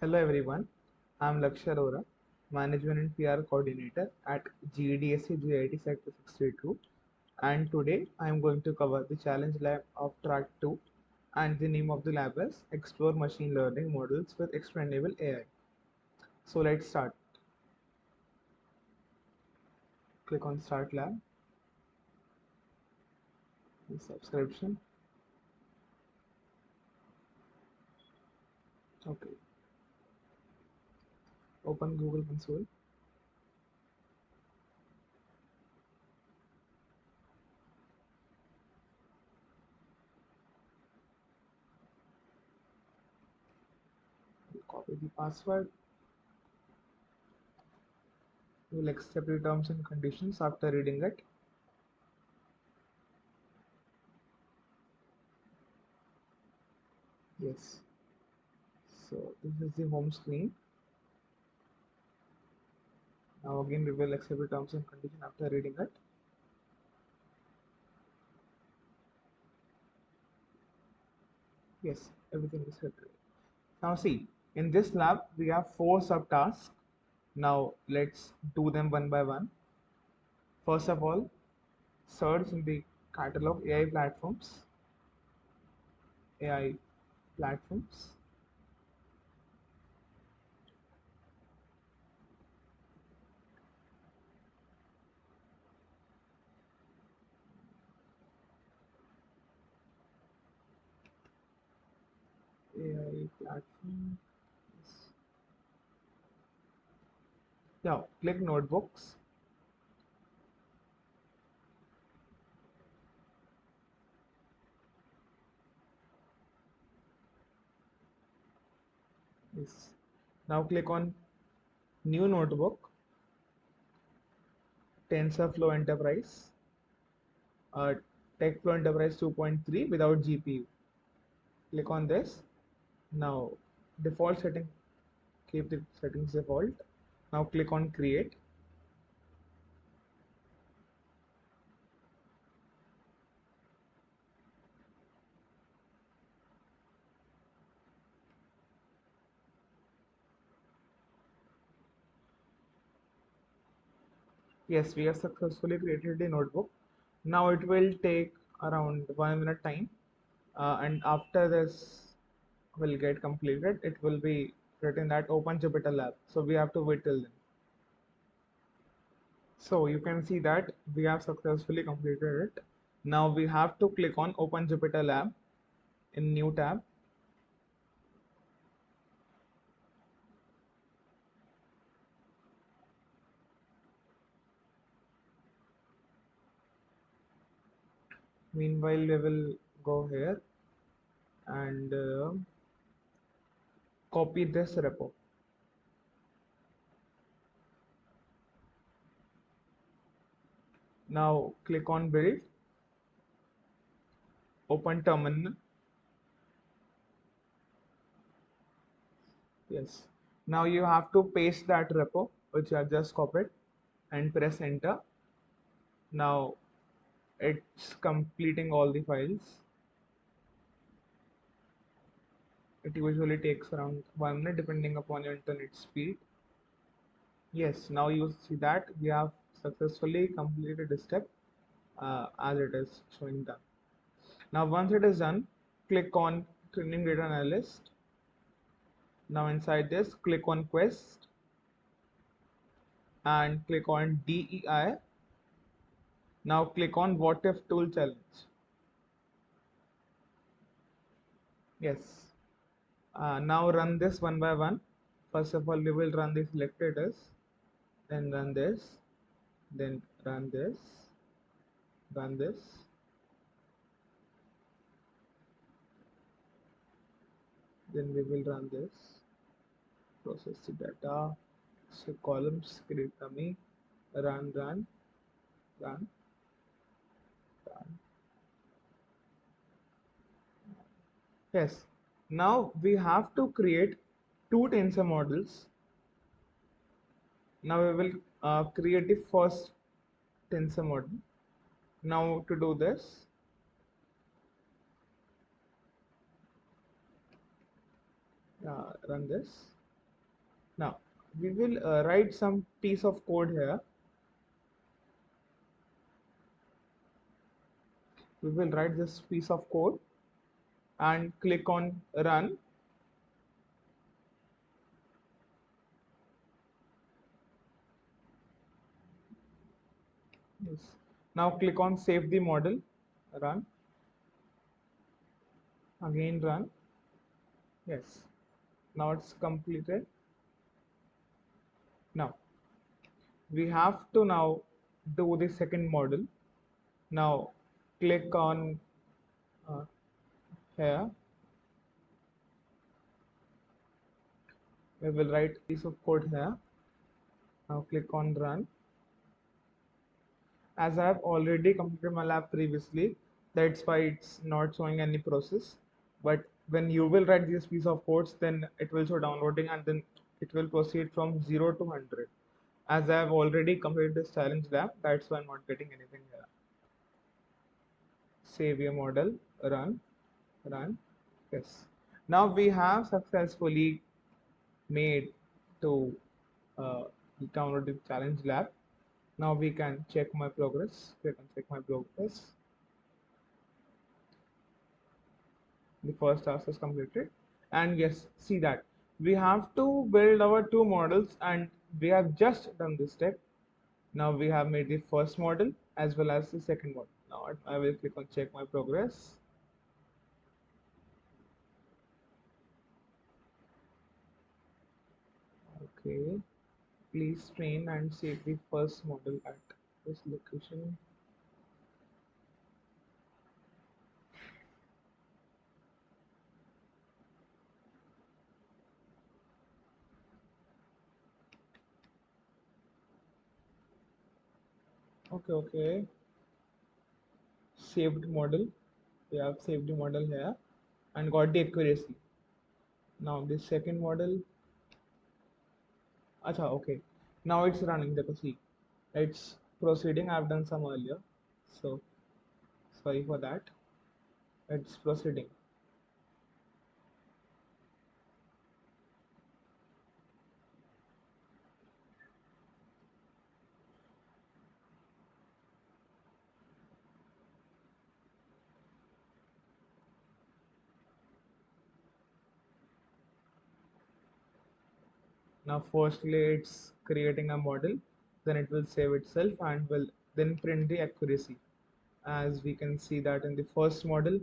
Hello everyone, I'm Lakshya Arora, Management and PR Coordinator at GEDSC GIT Sector 62, and today I am going to cover the challenge lab of track 2, and the name of the lab is Explore Machine Learning Models with Explainable AI. So let's start. Click on Start Lab, subscription. Okay, open Google Console. Copy the password. You will accept the terms and conditions after reading it. Yes. So this is the home screen. Now again we will accept the terms and conditions after reading it. Yes, everything is set. Now see, in this lab we have 4 subtasks. Now let's do them one by one. First of all, search in the catalog AI platforms. AI platforms. AI platform. Now click notebooks. Yes. Now click on new notebook. TensorFlow Enterprise. TechFlow Enterprise 2.3 without GPU. Click on this. Now default setting, keep the settings default. Now click on create. Yes, we have successfully created the notebook. Now it will take around 1 minute time, and after this will get completed, it will be written that Open Jupyter Lab. So we have to wait till then. So you can see that we have successfully completed it. Now we have to click on Open Jupyter Lab in new tab. Meanwhile, we will go here and copy this repo. Now click on build, open terminal. Yes. Now you have to paste that repo which I just copied and press enter. Now it's completing all the files. It usually takes around 1 minute depending upon your internet speed. Yes, now you see that we have successfully completed the step as it is showing done. Now once it is done, click on training data analyst. Now inside this, click on quest and click on DEI. Now click on what if tool challenge. Yes. Now run this one by one. First of all, we will run the selected as, then run this, then run this, run this. Then we will run this. Process the data. So columns, create dummy, run, run, run, run. Yes. Now we have to create two tensor models. Now we will create the first tensor model. Now to do this, run this. Now we will write some piece of code here. We will write this piece of code and click on run. Yes. Now click on save the model, run, again run. Yes. Now it's completed. Now we have to now do the second model. Now click on uh, here. We will write piece of code here. Now click on run. As I have already completed my lab previously, that's why it's not showing any process. But when you will write this piece of codes, then it will show downloading and then it will proceed from 0 to 100. As I have already completed this challenge lab, that's why I'm not getting anything here. Save your model, run, run. Yes. Now we have successfully made to uh, download the challenge lab. Now we can check my progress. We can check my progress. The first task is completed, and yes, see that we have to build our two models, and we have just done this step. Now we have made the first model as well as the second model. Now I will click on check my progress. Okay, please train and save the first model at this location. Okay, saved model. We have saved the model here and got the accuracy. Now the second model. Acha, okay. Now it's running. Let us see. It's proceeding. I've done some earlier, so sorry for that. It's proceeding. Now firstly it's creating a model, then it will save itself and will then print the accuracy. As we can see that in the first model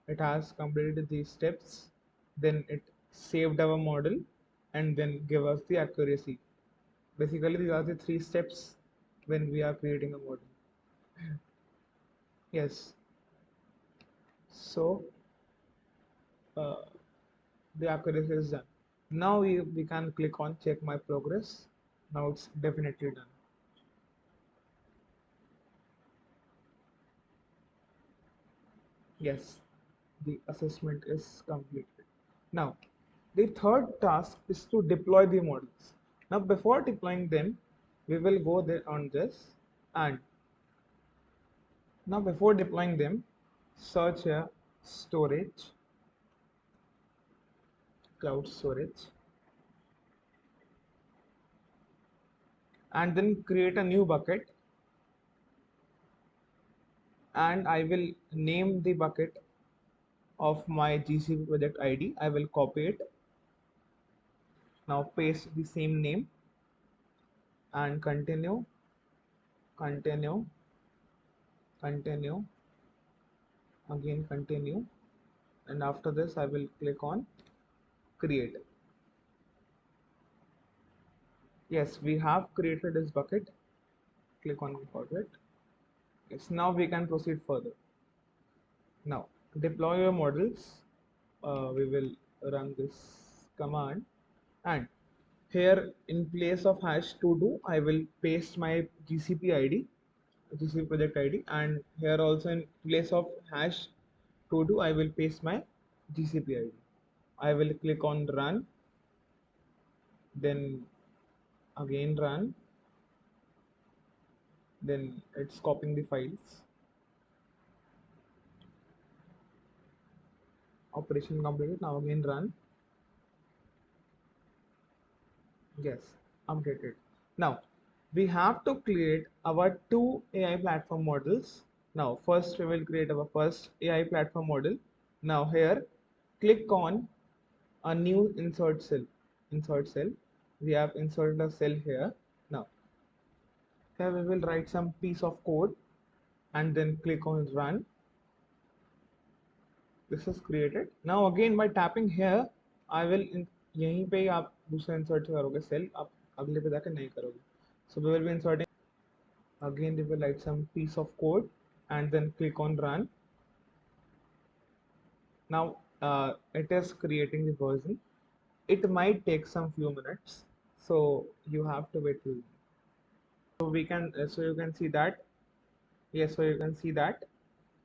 it has completed these steps, then it saved our model and then give us the accuracy. Basically these are the three steps when we are creating a model. Yes, so uh, the accuracy is done. Now we can click on check my progress. Now it's definitely done. Yes, the assessment is completed. Now, the third task is to deploy the models. Now, before deploying them, we will go there on this, and now before deploying them, search here storage, cloud storage, and then create a new bucket, and I will name the bucket of my GCP project ID. I will copy it. Now paste the same name and continue, continue, continue, again continue, and after this I will click on create. Yes, we have created this bucket. Click on forward. Yes, now we can proceed further. Now deploy your models. We will run this command, and here in place of hash to do I will paste my GCP ID, GCP project ID, and here also in place of hash to do I will paste my GCP ID. I will click on run, then again run, then it's copying the files. Operation completed. Now again run, Yes, updated. Now we have to create our two AI platform models. Now first we will create our first AI platform model. Now here click on a new insert cell. Insert cell. We have inserted a cell here. Now here we will write some piece of code and then click on run. This is created. Now again by tapping here I will यहीं पे ही आप दूसरा insert करोगे cell, आप अगले पे जाकर नहीं करोगे. So we will be inserting. Again we will write some piece of code and then click on run. Now it is creating the version. It might take some few minutes, so you have to wait till. So we can so you can see that. Yes, so you can see that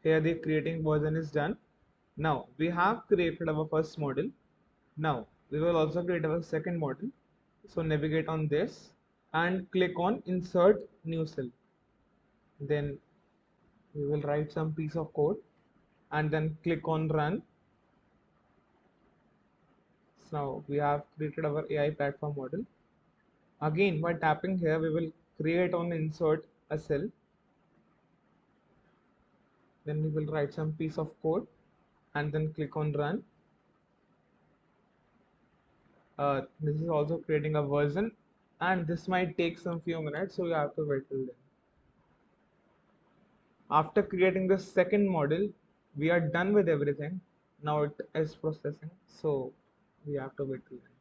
here the creating version is done. Now we have created our first model. Now we will also create our second model. So navigate on this and click on insert new cell. Then we will write some piece of code and then click on run. So now we have created our AI platform model. Again by tapping here we will create on insert a cell. Then we will write some piece of code and then click on run. This is also creating a version and this might take some few minutes, so you have to wait till then. After creating the second model, we are done with everything. Now it is processing, so we have to wait till then.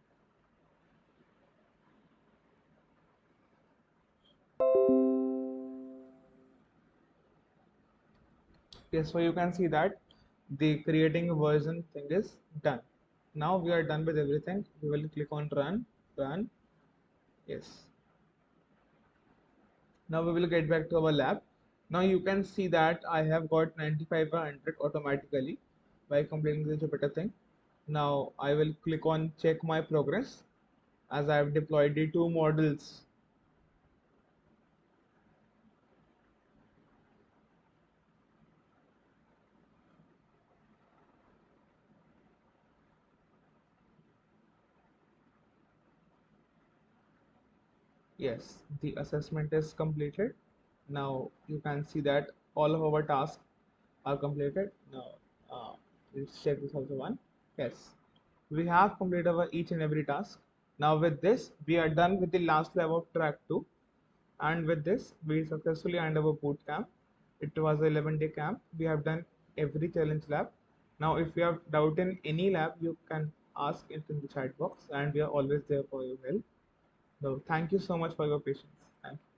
Yes, so you can see that the creating a version thing is done. Now we are done with everything. We will click on run. Yes. Now we will get back to our lab. Now you can see that I have got 95 or 100 automatically by completing the Jupyter thing. Now I will click on check my progress as I have deployed the two models. Yes, the assessment is completed. Now you can see that all of our tasks are completed. Now let's check this also one. Yes, we have completed our each and every task. Now with this, we are done with the last lab of track 2. And with this, we successfully end our boot camp. It was an 11-day camp. We have done every challenge lab. Now, if you have doubt in any lab, you can ask it in the chat box, and we are always there for your help. So, thank you so much for your patience. Thank you.